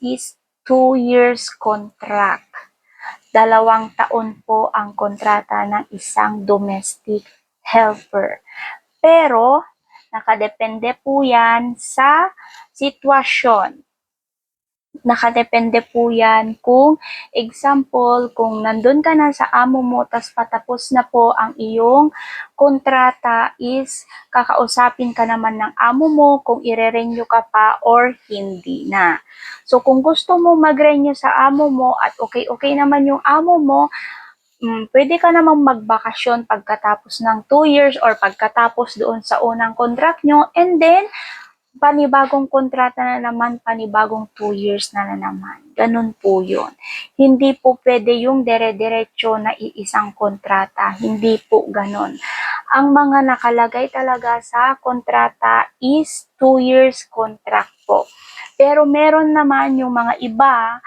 is 2 years contract. 2 taon po ang kontrata ng isang domestic helper. Pero, nakadepende po yan sa sitwasyon. Nakadepende po yan kung, example, kung nandun ka na sa amo mo, tas patapos na po ang iyong kontrata is, kakausapin ka naman ng amo mo kung ire-renew ka pa or hindi na. So, kung gusto mo mag-renew sa amo mo at okay naman yung amo mo, pwede ka namang magbakasyon pagkatapos ng 2 years or pagkatapos doon sa unang contract nyo, and then, panibagong kontrata na naman, panibagong 2 years na naman. Ganun po yun. Hindi po pwede yung dire-diretso na iisang kontrata. Hindi po ganun. Ang mga nakalagay talaga sa kontrata is 2 years contract po. Pero meron naman yung mga iba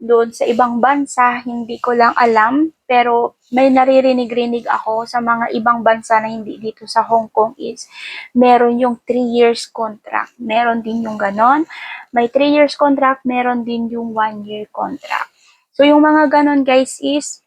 doon sa ibang bansa, hindi ko lang alam, pero may naririnig-rinig ako sa mga ibang bansa na hindi dito sa Hong Kong is meron yung 3 years contract. Meron din yung ganon. May 3 years contract, meron din yung 1 year contract. So yung mga ganon guys is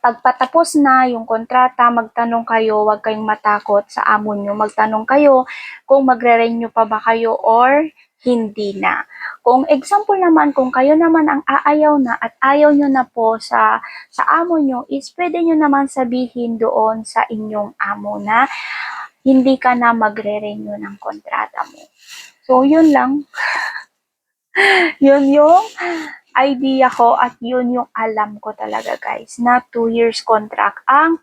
pagpatapos na yung kontrata, magtanong kayo, huwag kayong matakot sa amo nyo. Magtanong kayo kung magre-renew pa ba kayo or hindi na. Kung example naman, kung kayo naman ang aayaw na at ayaw nyo na po sa amo nyo, is pwede nyo naman sabihin doon sa inyong amo na hindi ka na magre-renew ng kontrata mo. So, yun lang. Yun yung idea ko at yun yung alam ko talaga guys, na 2 years contract ang